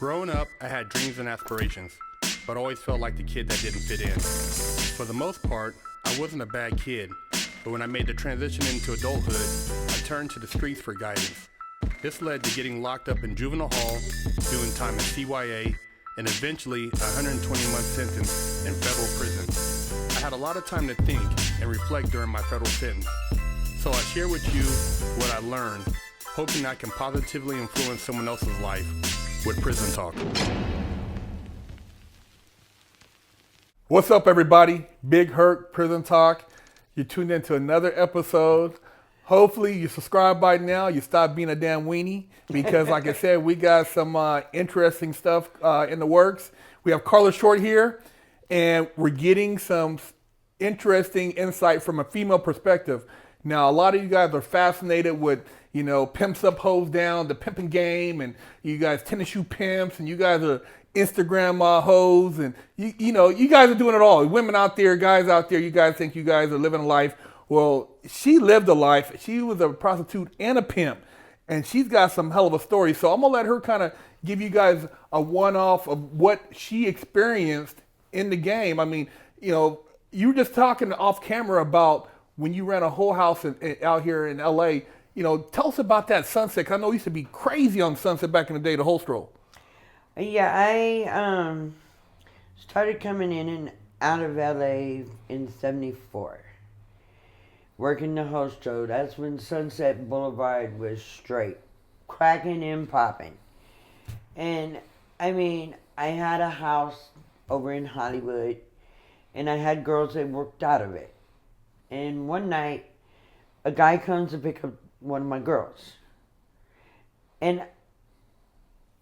Growing up, I had dreams and aspirations, but always felt like the kid that didn't fit in. For the most part, I wasn't a bad kid, but when I made the transition into adulthood, I turned to the streets for guidance. This led to getting locked up in juvenile hall, doing time in CYA, and eventually a 120-month sentence in federal prison. I had a lot of time to think and reflect during my federal sentence, so I share with you what I learned, hoping I can positively influence someone else's life with Prison Talk. What's up, everybody? Big Herc, Prison Talk. You tuned into another episode. Hopefully you subscribe by now. You stop being a damn weenie because, like I said, we got some interesting stuff in the works. We have Carla Short here, and we're getting some interesting insight from a female perspective. Now, a lot of you guys are fascinated with, pimps up, hoes down, the pimping game, and you guys tennis shoe pimps, and you guys are Instagram hoes, and you guys are doing it all. Women out there, guys out there, you guys think you guys are living a life. Well, she lived a life. She was a prostitute and a pimp, and she's got some hell of a story. So I'm gonna let her kind of give you guys a one-off of what she experienced in the game. I mean, you were just talking off camera about when you ran a whole house out here in LA. Tell us about that Sunset. 'Cause I know it used to be crazy on Sunset back in the day, the whole stroll. Yeah, I started coming in and out of LA in '74. Working the Hostro. That's when Sunset Boulevard was straight. Cracking and popping. And, I had a house over in Hollywood, and I had girls that worked out of it. And one night, a guy comes to pick up one of my girls. And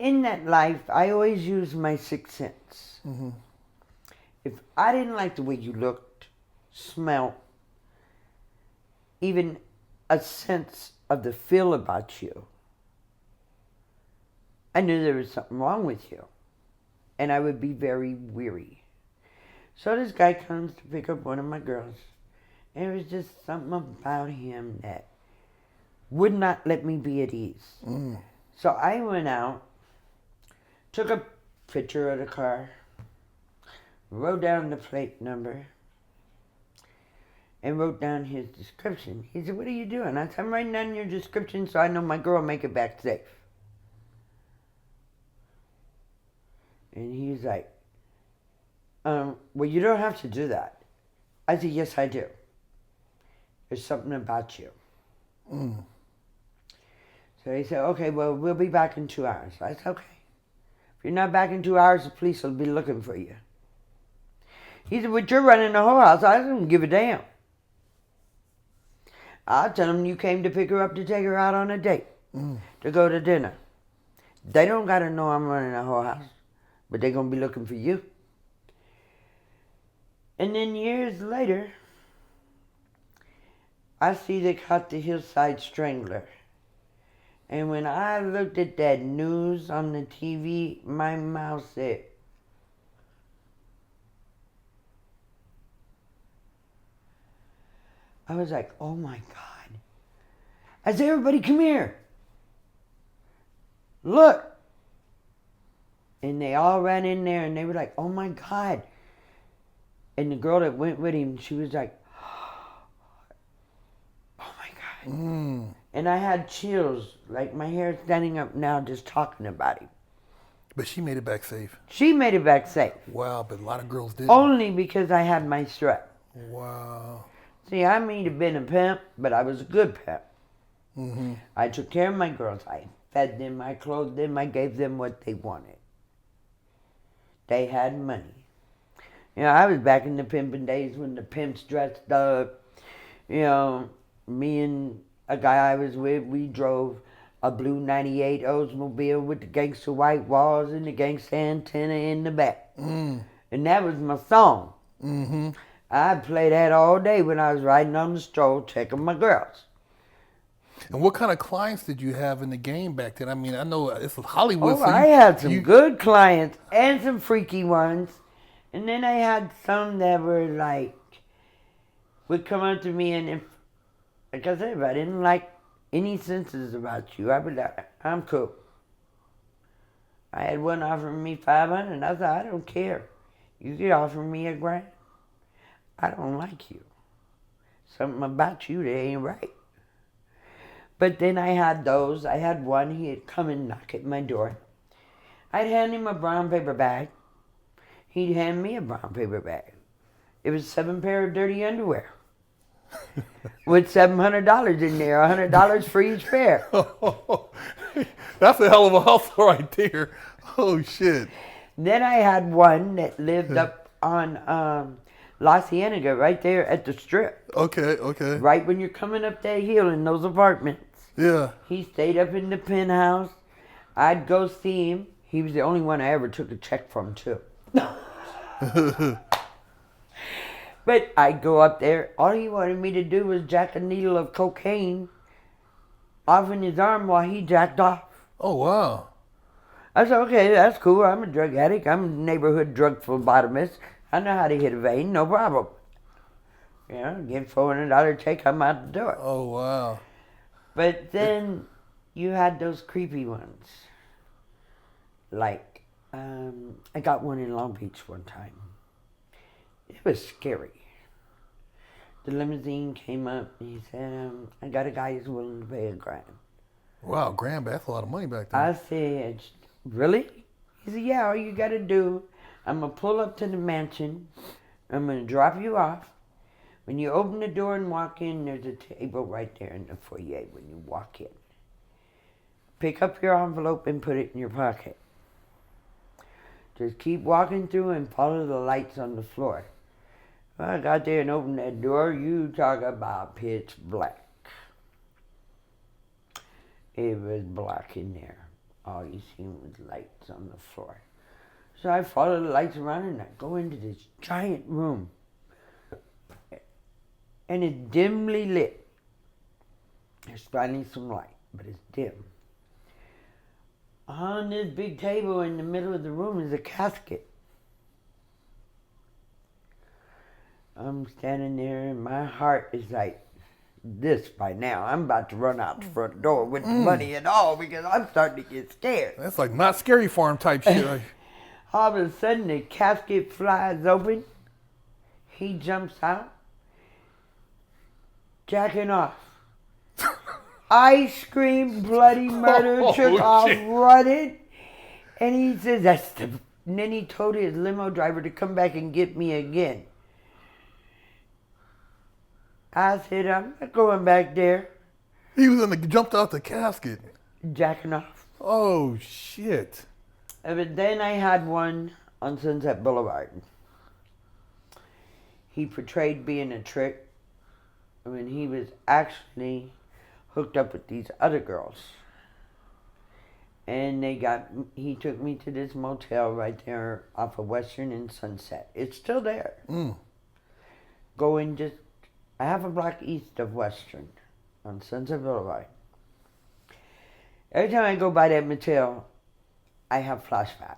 in that life, I always use my sixth sense. Mm-hmm. If I didn't like the way you looked, smelled, even a sense of the feel about you, I knew there was something wrong with you. And I would be very weary. So this guy comes to pick up one of my girls. And it was just something about him that would not let me be at ease. Mm. So I went out, took a picture of the car, wrote down the plate number, and wrote down his description. He said, "What are you doing?" I said, "I'm writing down your description so I know my girl will make it back safe." And he's like, well, you don't have to do that. I said, "Yes, I do. There's something about you." Mm. So he said, "Okay, well, we'll be back in 2 hours." I said, "Okay. If you're not back in 2 hours, the police will be looking for you." He said, "But you're running the whole house." I don't give a damn. I'll tell them you came to pick her up to take her out on a date, to go to dinner. They don't got to know I'm running the whole house, but they're going to be looking for you. And then years later, I see they caught the Hillside Strangler. And when I looked at that news on the TV, my mouth said, I was like, "Oh my God." I said, "Everybody come here. Look." And they all ran in there and they were like, "Oh my God." And the girl that went with him, she was like, "Oh my God." Mm. And I had chills, like my hair standing up now just talking about him. But she made it back safe. She made it back safe. Wow, but a lot of girls didn't. Only because I had my strap. Wow. See, I may have been a pimp, but I was a good pimp. Mm-hmm. I took care of my girls. I fed them, I clothed them, I gave them what they wanted. They had money. I was back in the pimping days when the pimps dressed up. Me and a guy I was with, we drove a blue 98 Oldsmobile with the gangster white walls and the gangster antenna in the back. Mm. And that was my song. Mm-hmm. I'd play that all day when I was riding on the stroll, checking my girls. And what kind of clients did you have in the game back then? I know it's Hollywood. Oh, so I had some good clients and some freaky ones. And then I had some that were like, would come up to me and if, like I said, if I didn't like any senses about you, I'd be like, "I'm cool. I had one offering me 500, and I thought, I don't care. You could offer me $1,000. I don't like you. Something about you that ain't right. But then I had those. I had one. He'd come and knock at my door. I'd hand him a brown paper bag. He'd hand me a brown paper bag. It was 7 pair of dirty underwear with $700 in there, $100 for each pair. That's a hell of a hustle right there. Oh, shit. Then I had one that lived up on La Cienega, right there at the Strip. Okay. Right when you're coming up that hill in those apartments. Yeah. He stayed up in the penthouse. I'd go see him. He was the only one I ever took a check from, too. But I'd go up there. All he wanted me to do was jack a needle of cocaine off in his arm while he jacked off. Oh, wow. I said, okay, that's cool. I'm a drug addict. I'm a neighborhood drug phlebotomist. I know how to hit a vein, no problem. You know, get $400 check, I'm out the door. Oh, wow. But then you had those creepy ones. Like, I got one in Long Beach one time. It was scary. The limousine came up and he said, I got a guy who's willing to pay $1,000. Wow, $1,000, that's a lot of money back then. I said, really? He said, yeah, all you got to do, I'm going to pull up to the mansion. I'm going to drop you off. When you open the door and walk in, there's a table right there in the foyer when you walk in. Pick up your envelope and put it in your pocket. Just keep walking through and follow the lights on the floor. Well, I got there and opened that door. You talk about pitch black. It was black in there. All you seen was lights on the floor. So I follow the lights around and I go into this giant room. And it's dimly lit. There's finally some light, but it's dim. On this big table in the middle of the room is a casket. I'm standing there and my heart is like this by now. I'm about to run out the front door with the money and all because I'm starting to get scared. That's like not Scary Farm type shit. Like, all of a sudden the casket flies open. He jumps out, jacking off. I screamed bloody murder, took off running, and he says, and then he told his limo driver to come back and get me again. I said, I'm not going back there. he was jumped out the casket. Jacking off. Oh, shit. But then I had one on Sunset Boulevard. He portrayed being a trick when he was actually hooked up with these other girls. And he took me to this motel right there off of Western and Sunset. It's still there. Going just a half a block east of Western on Sunset Boulevard. Every time I go by that motel, I have flashbacks.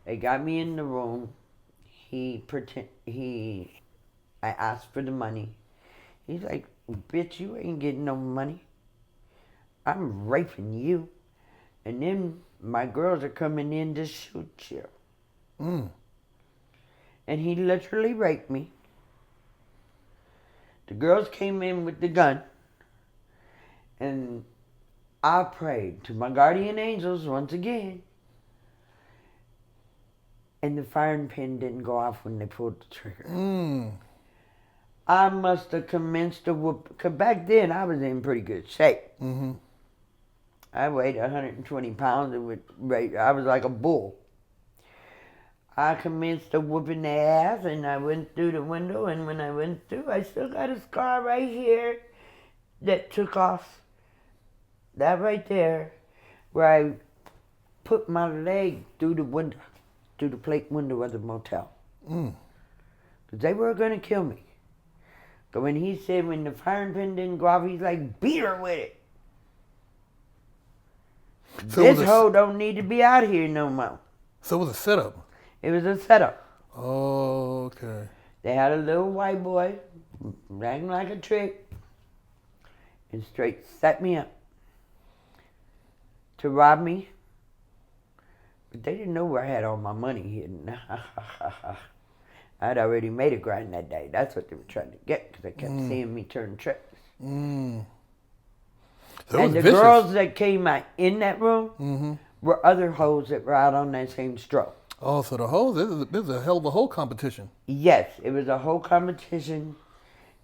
They got me in the room. I asked for the money. He's like, bitch, you ain't getting no money. I'm raping you. And then my girls are coming in to shoot you. And he literally raped me. The girls came in with the gun. And I prayed to my guardian angels once again. And the firing pin didn't go off when they pulled the trigger. I must have commenced to whoop, because back then I was in pretty good shape. I weighed 120 pounds and I was like a bull. I commenced to whooping their ass and I went through the window, and when I went through, I still got a scar right here that took off. That right there, where I put my leg through the window, through the plate window of the motel. Because they were going to kill me. But when he said when the firing pin didn't go off, he's like, beat her with it. So this hoe don't need to be out here no more. So it was a setup? It was a setup. Oh, okay. They had a little white boy, acting like a trick, and straight set me up to rob me But they didn't know where I had all my money hidden. I'd already made a grind that day. That's what they were trying to get because they kept seeing me turn tricks. So And the vicious. girls that came out in that room were other hoes that were out on that same stroke. Oh, so the whole this is a hell of a whole competition. Yes, it was a whole competition,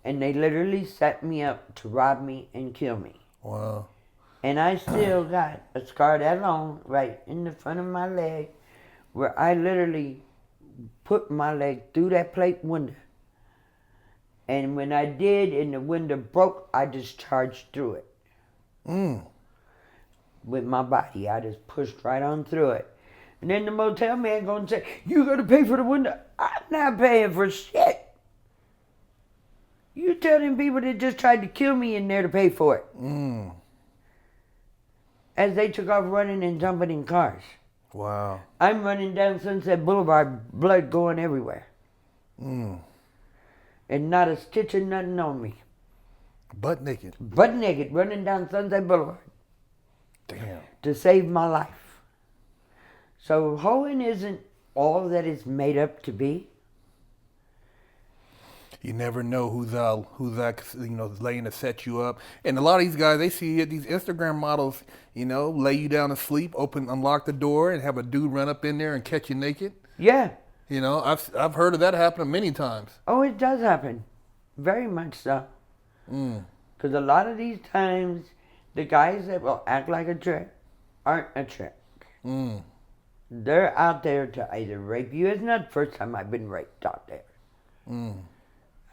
and they literally set me up to rob me and kill me. Wow. And I still got a scar that long right in the front of my leg where I literally put my leg through that plate window. And when I did and the window broke, I just charged through it. With my body. I just pushed right on through it. And then the motel man gonna say, you gotta pay for the window. I'm not paying for shit. You tell them people that just tried to kill me in there to pay for it. As they took off running and jumping in cars. Wow. I'm running down Sunset Boulevard, blood going everywhere. And not a stitch of nothing on me. Butt naked. Butt naked, running down Sunset Boulevard. Damn. To save my life. So hoeing isn't all that it's made up to be. You never know who's laying to set you up. And a lot of these guys, they see it, these Instagram models, lay you down to sleep, unlock the door, and have a dude run up in there and catch you naked. Yeah. I've heard of that happening many times. Oh, it does happen. Very much so. Because a lot of these times, the guys that will act like a trick aren't a trick. They're out there to either rape you. It's not the first time I've been raped out there.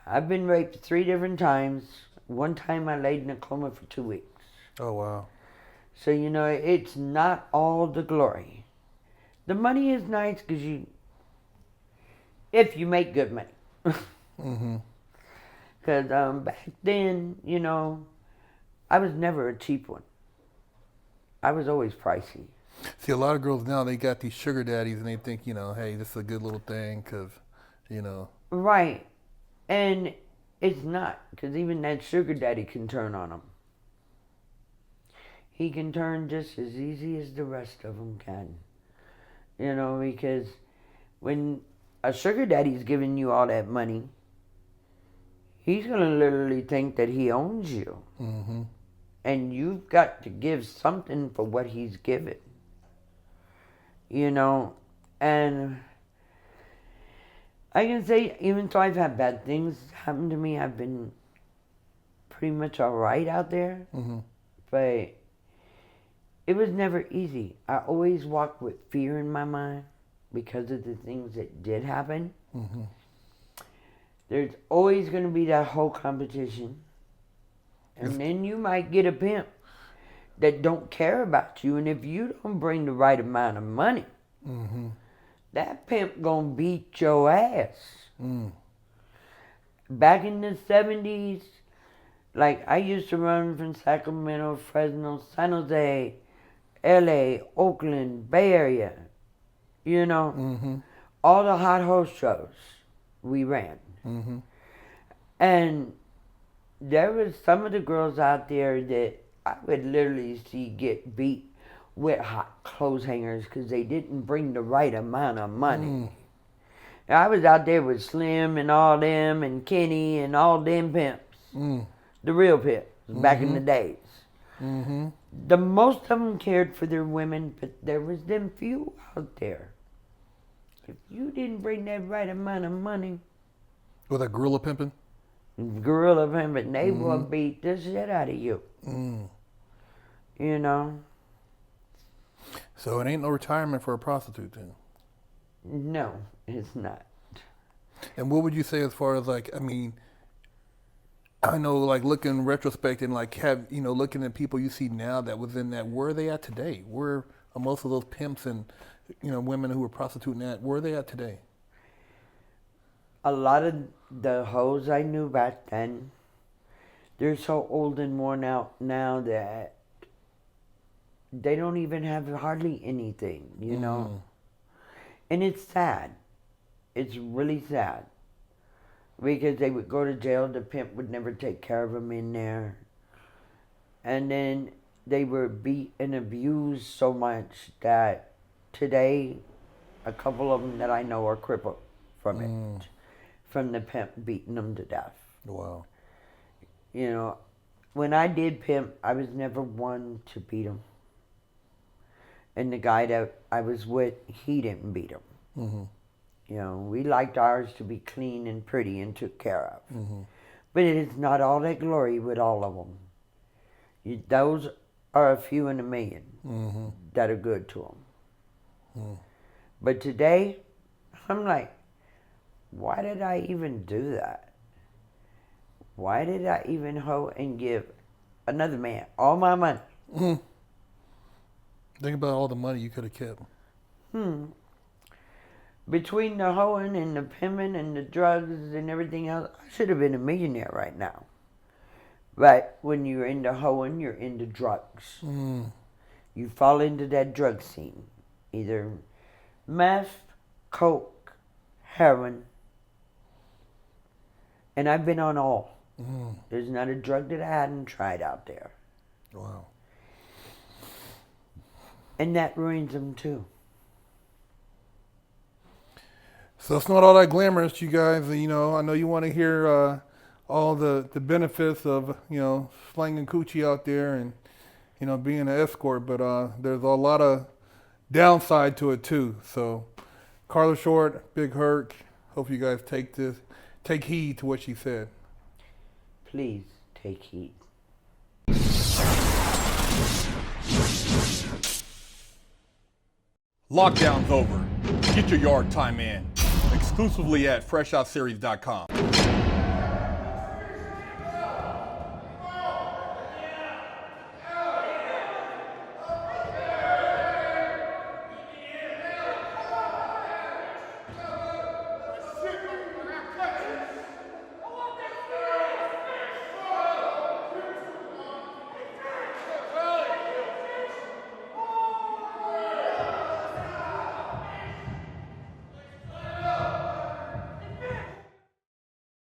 I've been raped 3 different times. One time I laid in a coma for 2 weeks. Oh, wow. So, it's not all the glory. The money is nice because if you make good money. Because back then, I was never a cheap one. I was always pricey. See, a lot of girls now, they got these sugar daddies and they think, hey, this is a good little thing because, Right. And it's not, because even that sugar daddy can turn on them. He can turn just as easy as the rest of them can. Because when a sugar daddy's giving you all that money, he's going to literally think that he owns you. And you've got to give something for what he's given. And I can say, even though I've had bad things happen to me, I've been pretty much all right out there. But it was never easy. I always walked with fear in my mind because of the things that did happen. There's always going to be that whole competition. And then you might get a pimp that don't care about you. And if you don't bring the right amount of money, that pimp gonna beat your ass. Back in the 70s, like I used to run from Sacramento, Fresno, San Jose, LA, Oakland, Bay Area. All the hot host shows we ran. And there was some of the girls out there that I would literally see get beat with hot clothes hangers because they didn't bring the right amount of money. I was out there with Slim and all them and Kenny and all them pimps. The real pimps back in the days. The most of them cared for their women, but there was them few out there. If you didn't bring that right amount of money. With a gorilla pimping? Gorilla pimping, they will beat the shit out of you. So it ain't no retirement for a prostitute then? No, it's not. And what would you say as far as I know looking in retrospect and looking at people you see now that was in that, where are they at today? Where are most of those pimps and, women who were prostituting at, where are they at today? A lot of the hoes I knew back then, they're so old and worn out now that they don't even have hardly anything, And it's sad. It's really sad. Because they would go to jail, the pimp would never take care of them in there. And then they were beat and abused so much that today, a couple of them that I know are crippled from it, from the pimp beating them to death. Wow. You know, when I did pimp, I was never one to beat them. And the guy that I was with, he didn't beat them. Mm-hmm. You know, we liked ours to be clean and pretty and took care of. Mm-hmm. But it is not all that glory with all of them. Those are a few in a million that are good to them. Mm. But today, I'm like, why did I even do that? Why did I even hoe and give another man all my money? Mm. Think about all the money you could have kept. Between the hoeing and the pimping and the drugs and everything else, I should have been a millionaire right now. But when you're into hoeing, you're into drugs. Mm. You fall into that drug scene. Either meth, coke, heroin. And I've been on all. Mm. There's not a drug that I hadn't tried out there. Wow. And that ruins them too. So it's not all that glamorous, you guys. You know, I know you want to hear all the benefits of, you know, slanging coochie out there and, you know, being an escort, but there's a lot of downside to it too. So Carla Short, Big Herc, hope you guys take heed to what she said. Please take heed. Lockdown's over. Get your yard time in. Exclusively at FreshOutSeries.com.